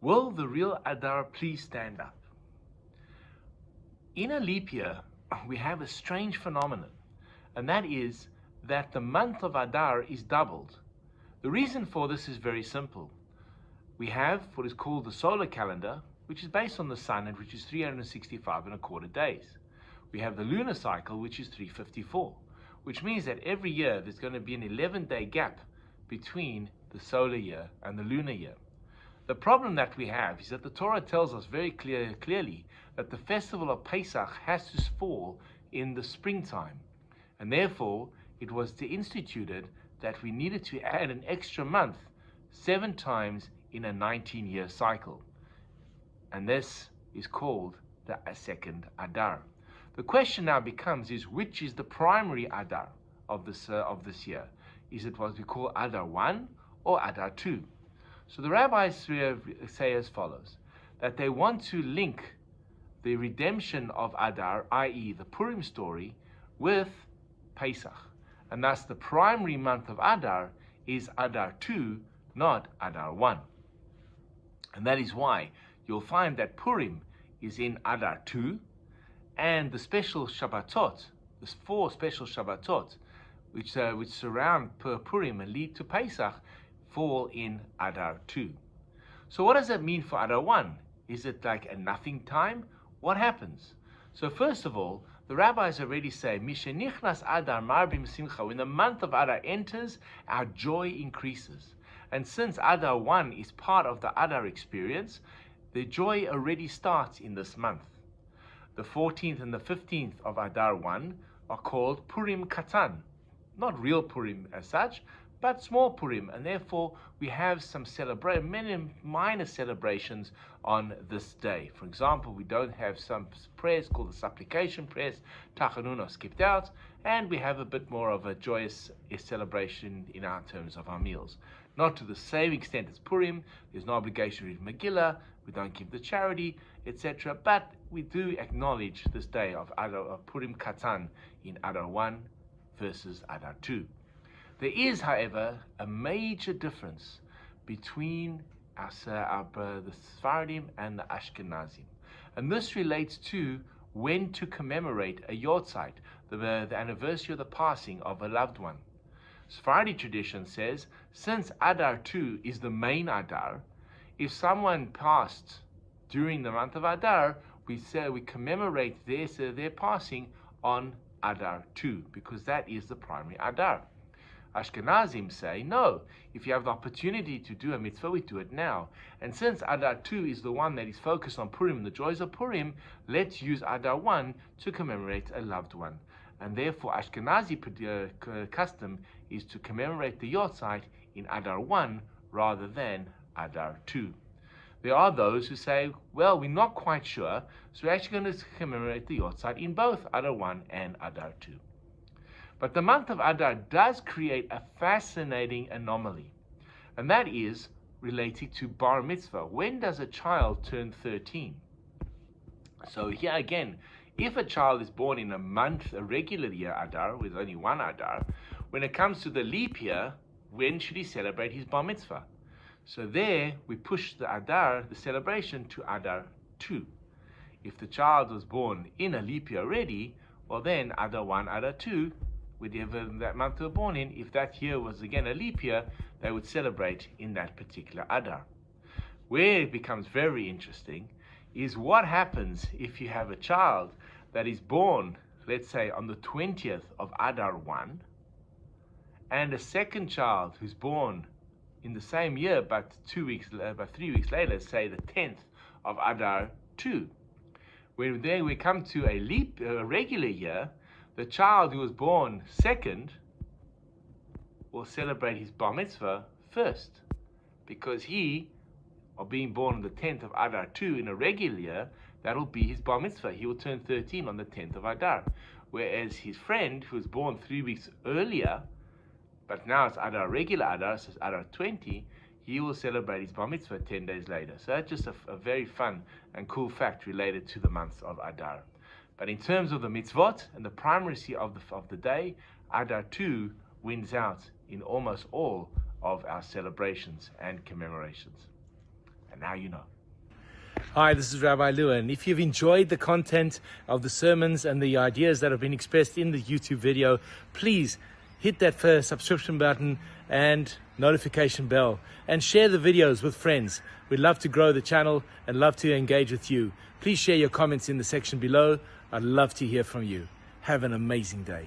Will the real Adar please stand up? In a leap year, we have a strange phenomenon, and that is that the month of Adar is doubled. The reason for this is very simple. We have what is called the solar calendar, which is based on the sun and which is 365 and a quarter days. We have the lunar cycle, which is 354, which means that every year there's going to be an 11-day gap between the solar year and the lunar year. The problem that we have is that the Torah tells us very clearly that the festival of Pesach has to fall in the springtime, and therefore it was instituted that we needed to add an extra month 7 times in a 19-year cycle, and this is called the second Adar. The question now becomes is which is the primary Adar of this year? Is it what we call Adar 1 or Adar 2? So the rabbis say as follows, that they want to link the redemption of Adar, i.e. the Purim story, with Pesach. And thus the primary month of Adar is Adar 2, not Adar 1. And that is why you'll find that Purim is in Adar 2, and the special Shabbatot, the 4 special Shabbatot, which surround Purim and lead to Pesach, fall in Adar 2. So what does that mean for Adar 1? Is it like a nothing time? What happens? So first of all, the rabbis already say, Mishenichnas Adar marbim simcha, when the month of Adar enters, our joy increases. And since Adar 1 is part of the Adar experience, the joy already starts in this month. The 14th and the 15th of Adar 1 are called Purim Katan. Not real Purim as such, but small Purim, and therefore we have some many minor celebrations on this day. For example, we don't have some prayers called the supplication prayers, Tachanun are skipped out, and we have a bit more of a joyous celebration in our terms of our meals. Not to the same extent as Purim. There's no obligation to read Megillah, we don't give the charity, etc. But we do acknowledge this day of Purim Katan in Adar 1 versus Adar 2. There is, however, a major difference between the Sephardim and the Ashkenazim. And this relates to when to commemorate a yortzeit, the anniversary of the passing of a loved one. Sephardi tradition says, since Adar 2 is the main Adar, if someone passed during the month of Adar, we commemorate their passing on Adar 2, because that is the primary Adar. Ashkenazim say, no, if you have the opportunity to do a mitzvah, we do it now. And since Adar 2 is the one that is focused on Purim and the joys of Purim, let's use Adar 1 to commemorate a loved one. And therefore, Ashkenazi custom is to commemorate the yortzeit in Adar 1 rather than Adar 2. There are those who say, well, we're not quite sure, so we're actually going to commemorate the yortzeit in both Adar 1 and Adar 2. But the month of Adar does create a fascinating anomaly, and that is related to bar mitzvah. When does a child turn 13? So here again, if a child is born in a regular year Adar, with only one Adar, when it comes to the leap year, when should he celebrate his bar mitzvah? So there we push the Adar, the celebration, to Adar 2. If the child was born in a leap year already, well then Adar 1, Adar 2, whatever that month they were born in, if that year was again a leap year, they would celebrate in that particular Adar. Where it becomes very interesting is what happens if you have a child that is born, let's say, on the 20th of Adar 1, and a second child who's born in the same year, but 3 weeks later, say the 10th of Adar 2. When then we come to a regular year, the child who was born second will celebrate his bar mitzvah first, because he, or being born on the 10th of Adar 2 in a regular year, that'll be his bar mitzvah. He will turn 13 on the 10th of Adar. Whereas his friend, who was born 3 weeks earlier, but now it's Adar regular Adar, so it's Adar 20, he will celebrate his bar mitzvah 10 days later. So that's just a very fun and cool fact related to the months of Adar. But in terms of the mitzvot and the primacy of the day, Adar 2 wins out in almost all of our celebrations and commemorations. Now you know. Hi, this is Rabbi Lewin. If you've enjoyed the content of the sermons and the ideas that have been expressed in the YouTube video, please hit that first subscription button and notification bell, and share the videos with friends. We'd love to grow the channel and love to engage with you. Please share your comments in the section below. I'd love to hear from you. Have an amazing day.